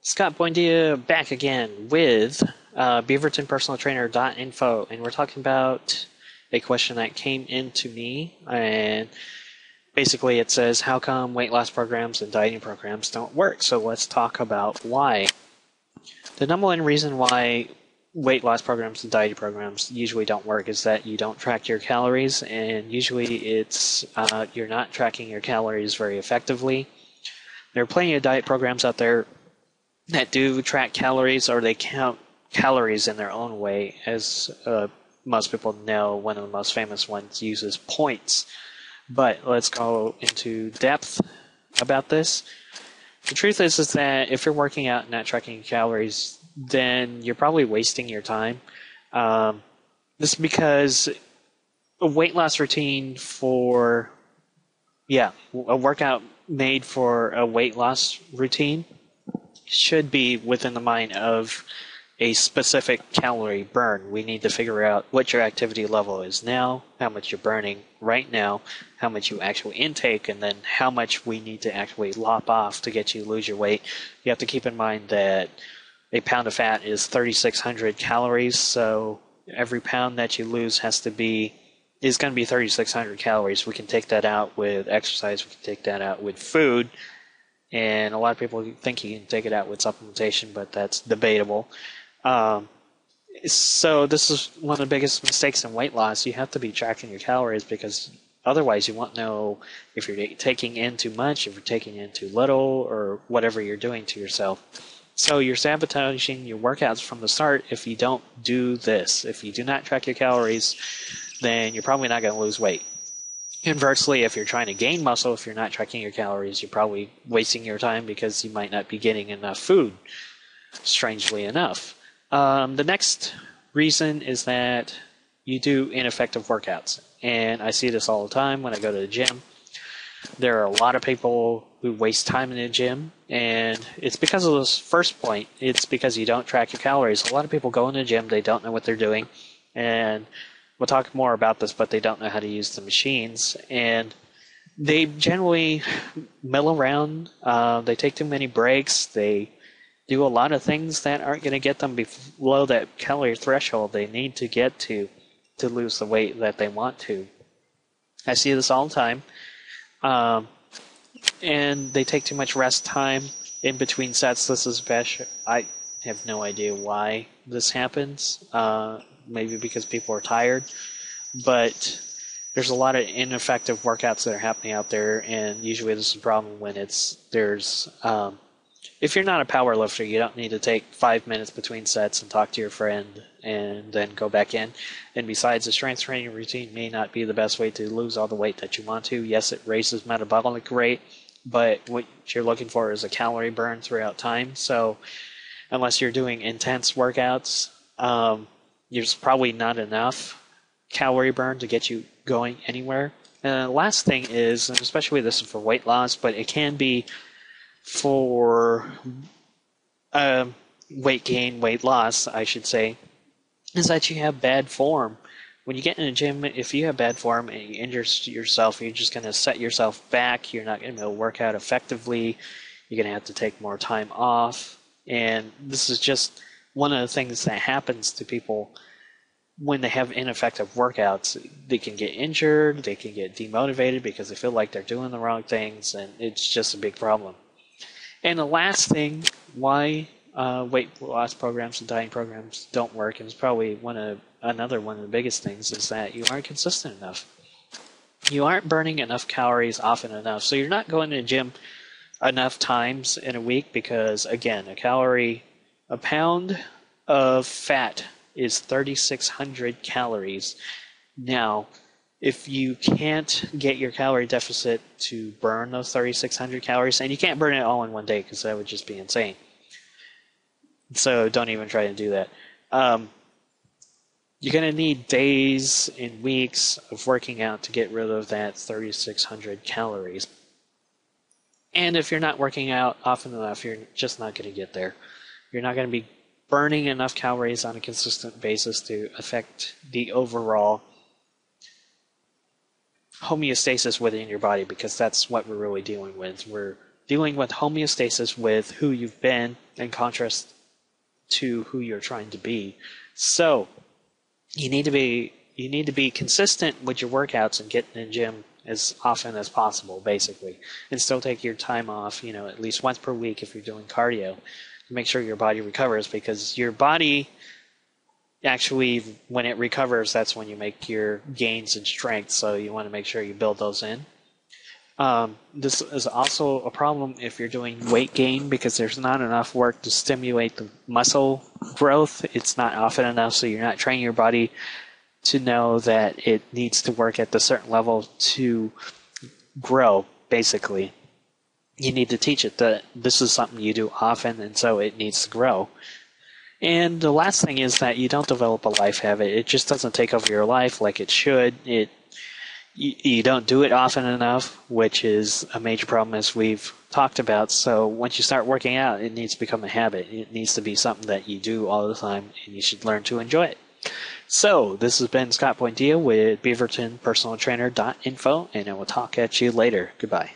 Scott Buendia back again with Beaverton Personal Trainer.info, and we're talking about a question that came into me, and basically it says, how come weight loss programs and dieting programs don't work? So let's talk about why. The number one reason why weight loss programs and dieting programs usually don't work is that you don't track your calories, and usually it's you're not tracking your calories very effectively. There are plenty of diet programs out there that do track calories, or they count calories in their own way. As most people know, one of the most famous ones uses points. But let's go into depth about this. The truth is that if you're working out and not tracking your calories, then you're probably wasting your time. This is because a weight loss routine a workout made for a weight loss routine should be within the mind of a specific calorie burn. We need to figure out what your activity level is now, how much you're burning right now, how much you actually intake, and then how much we need to actually lop off to get you to lose your weight. You have to keep in mind that a pound of fat is 3,600 calories, so every pound that you lose is going to be 3,600 calories. We can take that out with exercise, we can take that out with food, and a lot of people think you can take it out with supplementation, but that's debatable. So this is one of the biggest mistakes in weight loss. You have to be tracking your calories, because otherwise you won't know if you're taking in too much, if you're taking in too little, or whatever you're doing to yourself. So you're sabotaging your workouts from the start if you don't do this. If you do not track your calories, then you're probably not going to lose weight. Inversely, if you're trying to gain muscle, if you're not tracking your calories, you're probably wasting your time because you might not be getting enough food, strangely enough. The next reason is that you do ineffective workouts. And I see this all the time when I go to the gym. There are a lot of people who waste time in the gym, and it's because of this first point. It's because you don't track your calories. A lot of people go in the gym, they don't know what they're doing, and we'll talk more about this, but they don't know how to use the machines, and they generally mill around. They take too many breaks. They do a lot of things that aren't going to get them below that calorie threshold they need to get to lose the weight that they want to. I see this all the time. And they take too much rest time in between sets. This is best. I have no idea why this happens. Maybe because people are tired, but there's a lot of ineffective workouts that are happening out there, and usually this is a problem when if you're not a power lifter, you don't need to take 5 minutes between sets and talk to your friend and then go back in. And besides, the strength training routine may not be the best way to lose all the weight that you want to. Yes, it raises metabolic rate, but what you're looking for is a calorie burn throughout time. So unless you're doing intense workouts, there's probably not enough calorie burn to get you going anywhere. And the last thing is, and especially this is for weight loss, but it can be for weight gain, weight loss, I should say, is that you have bad form. When you get in a gym, if you have bad form and you injure yourself, you're just going to set yourself back. You're not going to be able to work out effectively. You're going to have to take more time off. And this is just one of the things that happens to people when they have ineffective workouts. They can get injured, they can get demotivated because they feel like they're doing the wrong things, and it's just a big problem. And the last thing why weight loss programs and dieting programs don't work, and it's probably another one of the biggest things, is that you aren't consistent enough. You aren't burning enough calories often enough. So you're not going to the gym enough times in a week because, again, a pound of fat is 3,600 calories. Now, if you can't get your calorie deficit to burn those 3,600 calories, and you can't burn it all in one day because that would just be insane. So don't even try to do that. You're going to need days and weeks of working out to get rid of that 3,600 calories. And if you're not working out often enough, you're just not going to get there. You're not going to be burning enough calories on a consistent basis to affect the overall homeostasis within your body, because that's what we're really dealing with. We're dealing with homeostasis with who you've been in contrast to who you're trying to be. So you need to be consistent with your workouts and get in the gym as often as possible, basically, and still take your time off, at least once per week if you're doing cardio, to make sure your body recovers, because your body actually, when it recovers, that's when you make your gains in strength. So you want to make sure you build those in. This is also a problem if you're doing weight gain, because there's not enough work to stimulate the muscle growth. It's not often enough, so you're not training your body to know that it needs to work at a certain level to grow, basically. You need to teach it that this is something you do often, and so it needs to grow. And the last thing is that you don't develop a life habit. It just doesn't take over your life like it should. You don't do it often enough, which is a major problem, as we've talked about. So once you start working out, it needs to become a habit. It needs to be something that you do all the time, and you should learn to enjoy it. So this has been Scott Buendia with Beaverton Personal Trainer.info, and I will talk at you later. Goodbye.